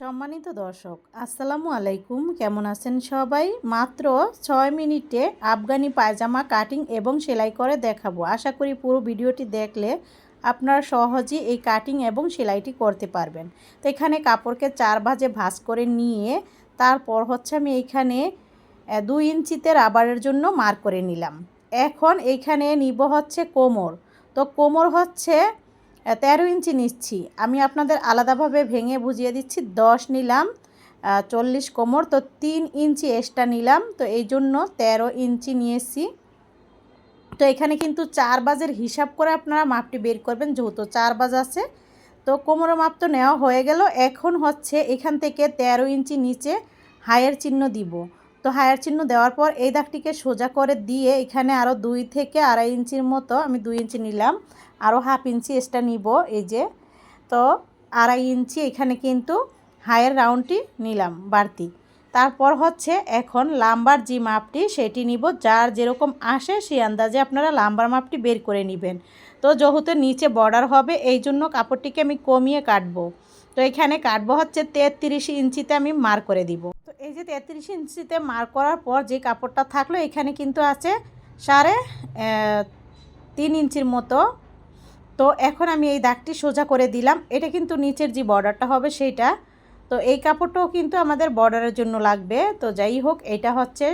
সম্মানিত দর্শক আসসালামু আলাইকুম, কেমন আছেন সবাই। মাত্র 6 মিনিটে আফগানি পায়জামা কাটিং এবং সেলাই করে দেখাবো। আশা করি পুরো ভিডিওটি দেখলে আপনারা সহজেই এই কাটিং এবং সেলাইটি করতে পারবেন। তো এখানে কাপড়কে 4 ভাঁজে ভাঁজ করে নিয়ে তারপর হচ্ছে আমি এইখানে 2 ইঞ্চিতে রাবারের জন্য মার্ক করে নিলাম। এখন এইখানে নিব হচ্ছে কোমর। তো কোমর হচ্ছে 13 ইঞ্চি নিচ্ছি। আমি আপনাদের আলাদাভাবে ভেঙে বুঝিয়ে দিচ্ছি। 10 নিলাম, 40 কোমর, তো 3 ইঞ্চি এক্সট্রা নিলাম, তো এই জন্য 13 ইঞ্চি নিয়েছি। তো এখানে কিন্তু 4 বাজের হিসাব করে আপনারা মাপটি বের করবেন, যেহেতু 4 বাজ আছে। তো কোমরের মাপ তো নেওয়া হয়ে গেল। এখন হচ্ছে এখান থেকে 13 ইঞ্চি নিচে হাইয়ের চিহ্ন দিব। তো হাইয়ের চিহ্ন দেওয়ার পর এই দাগটিকে সোজা করে দিয়ে এখানে আরও 2 থেকে 2.5 ইঞ্চির মতো, আমি 2 ইঞ্চি নিলাম, আরও হাফ ইঞ্চি এক্সট্রা নিব। এই যে, তো 2.5 ইঞ্চি এখানে কিন্তু হাইয়ের রাউন্ডটি নিলাম বাড়তি। তারপর হচ্ছে এখন লাম্বার যে মাপটি সেটি নিব। যার যেরকম আসে সেই আন্দাজে আপনারা লাম্বার মাপটি বের করে নেবেন। তো যেহেতু নিচে বর্ডার হবে এই জন্য কাপড়টিকে আমি কমিয়ে কাটবো। তো এখানে কাটবো হচ্ছে 33 ইঞ্চিতে আমি মার্ক করে দিব। তো এই যে 33 ইঞ্চিতে মার্ক করার পর যে কাপড়টা থাকলো এখানে কিন্তু আছে 3.5 ইঞ্চির মতো। তো এখন আমি এই দাগটি সোজা করে দিলাম। এটা কিন্তু নিচের যে বর্ডারটা হবে সেইটা। তো এই কাপড়টাও কিন্তু আমাদের বর্ডারের জন্য লাগবে। তো যাই হোক, এটা হচ্ছে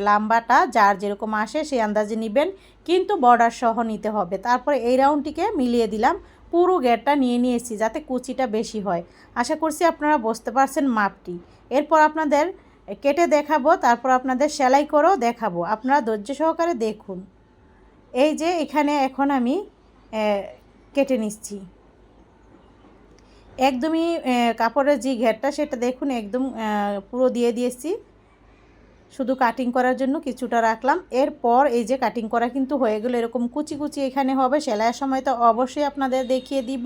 লাম্বাটা যার যেরকম আসে সেই আন্দাজে নেবেন, কিন্তু বর্ডার সহ নিতে হবে। তারপরে এই রাউন্ডটিকে মিলিয়ে দিলাম, পুরো গেটটা নিয়ে নিয়েছি যাতে কুচিটা বেশি হয়। আশা করছি আপনারা বুঝতে পারছেন মাপটি। এরপর আপনাদের কেটে দেখাবো, তারপর আপনাদের সেলাই করেও দেখাবো। আপনারা ধৈর্য সহকারে দেখুন। এই যে এখানে এখন আমি কেটে নিচ্ছি। একদমই কাপড়ের যে ঘেরটা সেটা দেখুন একদম পুরো দিয়ে দিয়েছি, শুধু কাটিং করার জন্য কিছুটা রাখলাম। এরপর এই যে কাটিং করা কিন্তু হয়ে গেল। এরকম কুচি কুচি এখানে হবে। সেলাইয়ের সময় তো অবশ্যই আপনাদের দেখিয়ে দিব।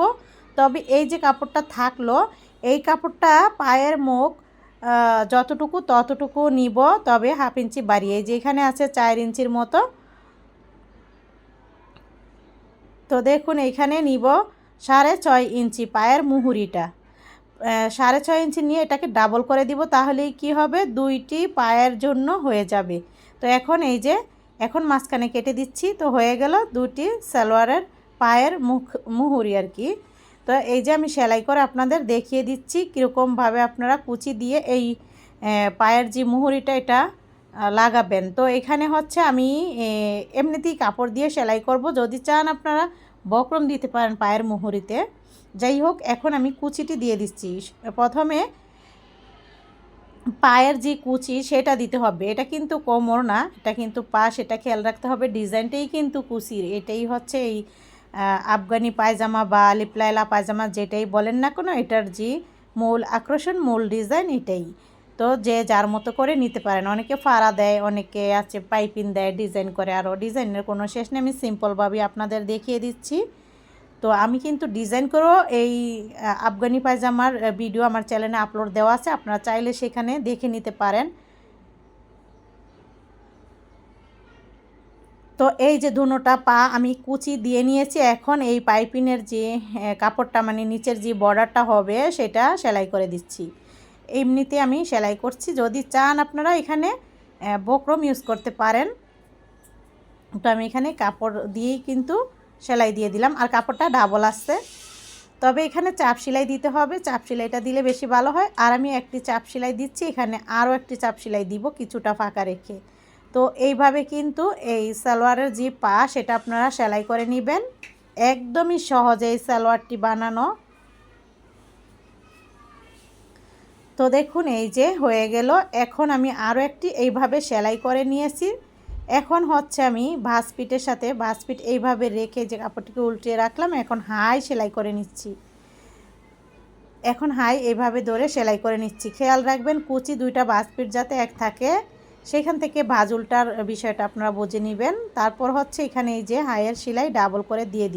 তবে এই যে কাপড়টা থাকলো, এই কাপড়টা পায়ের মুখ যতটুকু ততটুকু নিব, তবে হাফ ইঞ্চি বাড়িয়ে। এই যে এখানে আছে 4 ইঞ্চির মতো। তো দেখুন এইখানে নিব 6.5 ইঞ্চি পায়ের মুহুরিটা। 6.5 ইঞ্চি নিয়ে এটাকে ডাবল করে দিব, তাহলেই কি হবে, দুইটি পায়ের জন্য হয়ে যাবে। তো এখন এই যে এখন মাঝখানে কেটে দিচ্ছি। তো হয়ে গেল দুটি সালোয়ারের পায়ের মুহুরি আর কি। তো এই যে আমি সেলাই করে আপনাদের দেখিয়ে দিচ্ছি কীরকমভাবে আপনারা কুচি দিয়ে এই পায়ের যে মুহুরিটা এটা লাগাবেন। তো এখানে হচ্ছে আমি এমনিতেই কাপড় দিয়ে সেলাই করব। যদি চান আপনারা বক্রম দিতে পারেন পায়ের মুহুরিতে। যাই হোক, এখন আমি কুচিটি দিয়ে দিচ্ছি। প্রথমে পায়ের যে কুচি সেটা দিতে হবে। এটা কিন্তু কোমর না, এটা কিন্তু পা, সেটা খেয়াল রাখতে হবে। ডিজাইনটাই কিন্তু কুচির। এটাই হচ্ছে এই আফগানি পায়জামা বা লিপলাইলা পায়জামা যেটাই বলেন না কোনো, এটার যে মূল আকর্ষণ, মূল ডিজাইন এটাই। তো যে যার মতো করে নিতে পারেন। অনেকে ফাড়া দেয়, অনেকে আছে পাইপিং দেয়, ডিজাইন করে। আরও ডিজাইনের কোনো শেষ নেই, আমি সিম্পলভাবে আপনাদের দেখিয়ে দিচ্ছি। তো আমি কিন্তু ডিজাইন করেও এই আফগানি পায়জামার ভিডিও আমার চ্যানেলে আপলোড দেওয়া আছে, আপনারা চাইলে সেখানে দেখে নিতে পারেন। তো এই যে দুটোটা পা আমি কুচি দিয়ে নিয়েছি। এখন এই পাইপিনের যে কাপড়টা মানে নিচের যে বর্ডারটা হবে সেটা সেলাই করে দিচ্ছি। এমনিতে আমি সেলাই করছি। যদি চান আপনারা এখানে বক্রম ইউজ করতে পারেন। তো আমি এখানে কাপড় দিয়েই কিন্তু সেলাই দিয়ে দিলাম, আর কাপড়টা ডাবল আসছে। তবে এখানে চাপ সেলাই দিতে হবে, চাপ সেলাইটা দিলে বেশি ভালো হয়। আর আমি একটি চাপ সেলাই দিচ্ছি, এখানে আরও একটি চাপ সেলাই দিব কিছুটা ফাঁকা রেখে। তো এইভাবে কিন্তু এই সালোয়ারের যে পা সেটা আপনারা সেলাই করে নেবেন। একদমই সহজ এই সালোয়ারটি বানানো। তো দেখুন এই যে হয়ে গেল। এখন আমি আরও একটি এইভাবে সেলাই করে নিয়েছি। এখন হচ্ছে আমি ভাঁজপিটের সাথে ভাঁজপিট এইভাবে রেখে যে কাপড়টিকে উল্টে রাখলাম, এখন হাই সেলাই করে নিচ্ছি। এখন হাই এইভাবে ধরে সেলাই করে নিচ্ছি। খেয়াল রাখবেন কুচি দুইটা ভাঁজপিট যাতে এক থাকে, সেখান থেকে ভাঁজ উল্টার বিষয়টা আপনারা বুঝে নেবেন। তারপর হচ্ছে এখানে এই যে হাইয়ের সেলাই ডাবল করে দিয়ে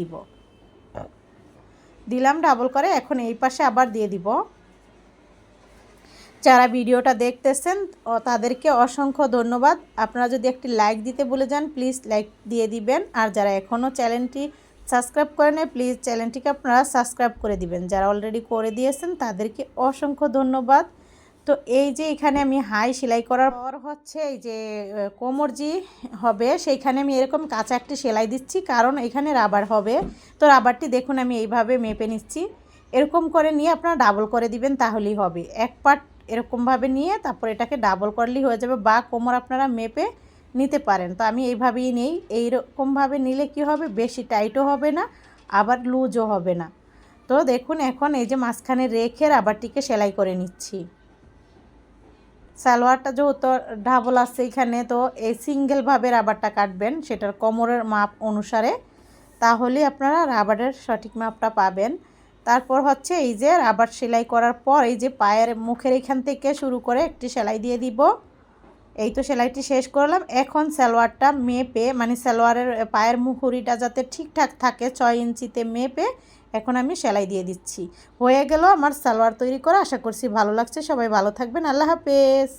দিলাম ডাবল করে। এখন এই পাশে আবার দিয়ে দিব। যারা ভিডিওটা দেখতেছেন তাদেরকে অসংখ্য ধন্যবাদ। আপনারা যদি একটি লাইক দিতে ভুলে যান প্লিজ লাইক দিয়ে দিবেন। আর যারা এখনও চ্যানেলটি সাবস্ক্রাইব করে নেয় প্লিজ চ্যানেলটিকে আপনারা সাবস্ক্রাইব করে দিবেন। যারা অলরেডি করে দিয়েছেন তাদেরকে অসংখ্য ধন্যবাদ। তো এই যে এখানে আমি হাই সেলাই করার পর হচ্ছে এই যে কোমর জি হবে সেইখানে আমি এরকম কাঁচা একটি সেলাই দিচ্ছি, কারণ এখানে রাবার হবে। তো রাবারটি দেখুন আমি এইভাবে মেপে নিচ্ছি। এরকম করে নিয়ে আপনারা ডাবল করে দিবেন, তাহলেই হবে। এক পার্ট এরকমভাবে নিয়ে তারপর এটাকে ডাবল করলেই হয়ে যাবে, বা কোমর আপনারা মেপে নিতে পারেন। তো আমি এইভাবেই নেই। এইরকমভাবে নিলে কি হবে, বেশি টাইটও হবে না আবার লুজও হবে না। তো দেখুন এখন এই যে মাঝখানে রেখে রাবারটিকে সেলাই করে নিচ্ছি। সালোয়ারটা যেহেতু ডাবল আছে এখানে, তো এই সিঙ্গেলভাবে রাবারটা কাটবেন সেটার কোমরের মাপ অনুসারে, তাহলে আপনারা রাবারের সঠিক মাপটা পাবেন। তারপর হচ্ছে এই যে রাবার সেলাই করার পর এই যে পায়ের মুখের এখান থেকে শুরু করে একটি সেলাই দিয়ে দিব। এই তো সেলাইটি শেষ করলাম। এখন সালোয়ারটা মেপে, মানে সালোয়ারের পায়ের মুহুরিটা যাতে ঠিকঠাক থাকে 6 ইঞ্চিতে মেপে এখন আমি সেলাই দিয়ে দিচ্ছি। হয়ে গেল আমার সালোয়ার তৈরি করা। আশা করছি ভালো লাগছে। সবাই ভালো থাকবেন। আল্লাহ হাফেজ।